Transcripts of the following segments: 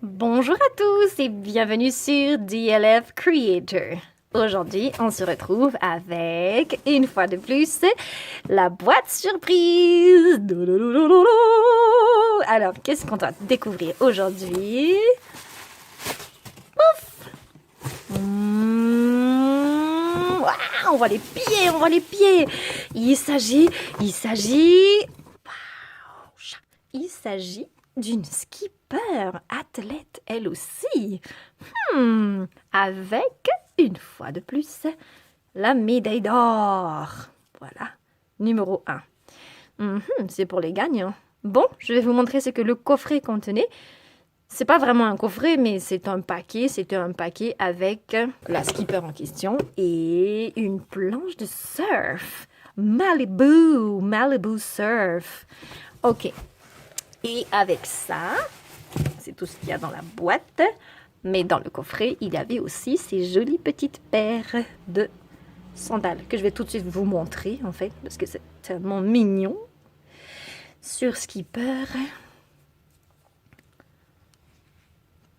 Bonjour à tous et bienvenue sur DLF Creator. Aujourd'hui, on se retrouve avec, une fois de plus, la boîte surprise. Alors, qu'est-ce qu'on va découvrir aujourd'hui? Pouf! On voit les pieds, on voit les pieds. Il s'agit d'une skipper, athlète elle aussi. Avec, une fois de plus, la médaille d'or. Voilà, numéro 1. C'est pour les gagnants. Bon, je vais vous montrer ce que le coffret contenait. C'est pas vraiment un coffret, mais c'est un paquet. C'était un paquet avec la skipper en question et une planche de surf. Malibu Surf. Ok. Et avec ça, c'est tout ce qu'il y a dans la boîte. Mais dans le coffret, il y avait aussi ces jolies petites paires de sandales que je vais tout de suite vous montrer, en fait, parce que c'est tellement mignon. Sur Skipper,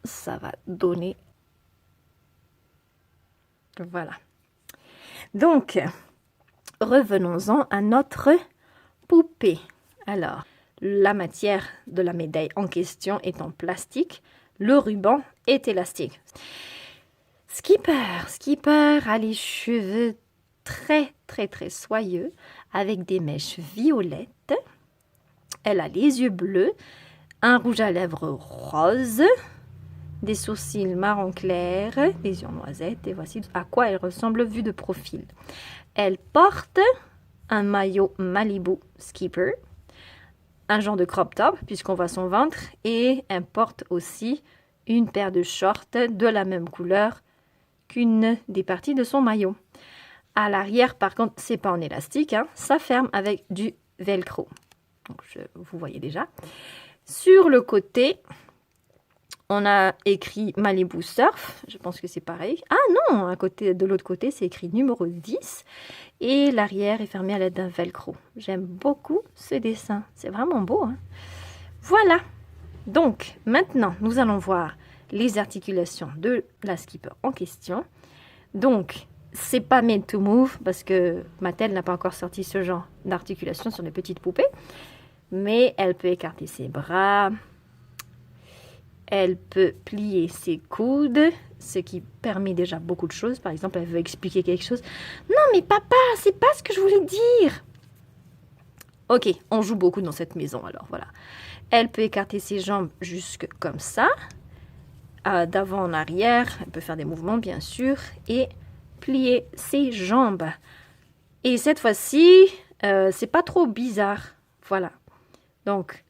ça va donner... Voilà. Donc, revenons-en à notre poupée. Alors, la matière de la médaille en question est en plastique. Le ruban est élastique. Skipper a les cheveux très soyeux avec des mèches violettes. Elle a les yeux bleus, un rouge à lèvres rose, des sourcils marron clair, des yeux en noisette, et voici à quoi elle ressemble vue de profil. Elle porte un maillot Malibu Skipper, un genre de crop top puisqu'on voit son ventre, et elle porte aussi une paire de shorts de la même couleur qu'une des parties de son maillot. À l'arrière, par contre, c'est pas en élastique, hein, ça ferme avec du velcro. Donc, vous voyez déjà. Sur le côté, on a écrit Malibu Surf. Je pense que c'est pareil. Ah non, de l'autre côté, c'est écrit numéro 10. Et l'arrière est fermé à l'aide d'un velcro. J'aime beaucoup ce dessin. C'est vraiment beau, hein? Voilà. Donc, maintenant, nous allons voir les articulations de la skipper en question. Donc, c'est pas made to move parce que Mattel n'a pas encore sorti ce genre d'articulation sur les petites poupées. Mais elle peut écarter ses bras. Elle peut plier ses coudes, ce qui permet déjà beaucoup de choses. Par exemple, elle veut expliquer quelque chose. Non, mais papa, c'est pas ce que je voulais dire. Ok, on joue beaucoup dans cette maison, alors voilà. Elle peut écarter ses jambes jusque comme ça, d'avant en arrière. Elle peut faire des mouvements, bien sûr, et plier ses jambes. Et cette fois-ci, c'est pas trop bizarre. Voilà. Donc,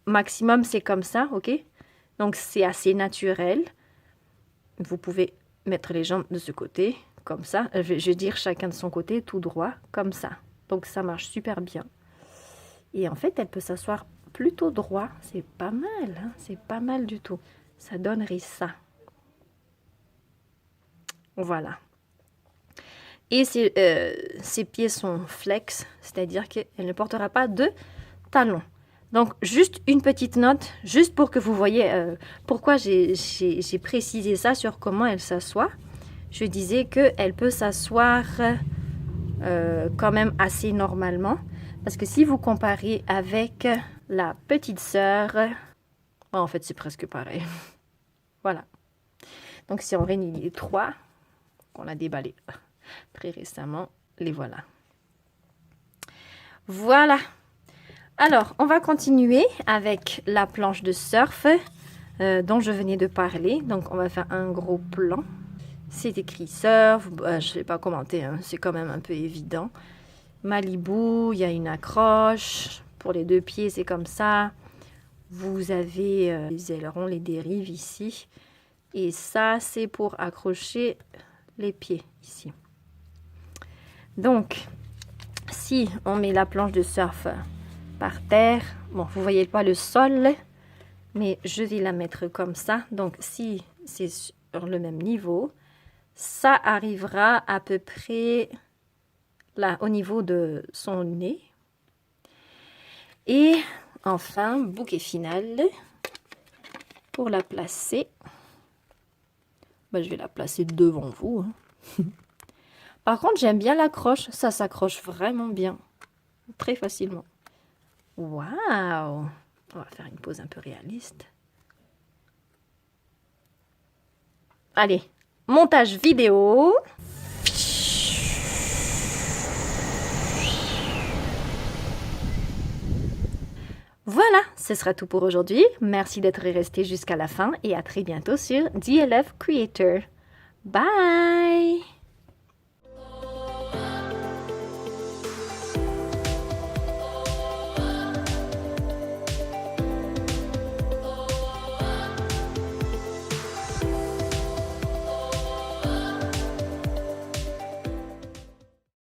maximum, c'est comme ça, ok? Donc, c'est assez naturel. Vous pouvez mettre les jambes de ce côté, comme ça. Je vais dire chacun de son côté, tout droit, comme ça. Donc, ça marche super bien. Et en fait, elle peut s'asseoir plutôt droit. C'est pas mal, hein? C'est pas mal du tout. Ça donnerait ça. Voilà. Et ses pieds sont flex, c'est-à-dire qu'elle ne portera pas de talons. Donc, juste une petite note, juste pour que vous voyez pourquoi j'ai précisé ça sur comment elle s'assoit. Je disais qu'elle peut s'asseoir quand même assez normalement. Parce que si vous comparez avec la petite sœur, en fait, c'est presque pareil. Voilà. Donc, si on réunit les trois, qu'on a déballé très récemment, les voilà. Voilà. Alors, on va continuer avec la planche de surf dont je venais de parler. Donc, on va faire un gros plan. C'est écrit surf. Je ne vais pas commenter, hein, c'est quand même un peu évident. Malibu, il y a une accroche. Pour les deux pieds, c'est comme ça. Vous avez les ailerons, les dérives ici. Et ça, c'est pour accrocher les pieds ici. Donc, si on met la planche de surf par terre. Bon, vous voyez pas le sol, mais je vais la mettre comme ça. Donc, si c'est sur le même niveau, ça arrivera à peu près là, au niveau de son nez. Et enfin, bouquet final. pour la placer. Ben, je vais la placer devant vous. Hein. Par contre, j'aime bien l'accroche. Ça s'accroche vraiment bien. Très facilement. Waouh! On va faire une pose un peu réaliste. Allez, montage vidéo. Voilà, ce sera tout pour aujourd'hui. Merci d'être resté jusqu'à la fin et à très bientôt sur DLF Creator. Bye!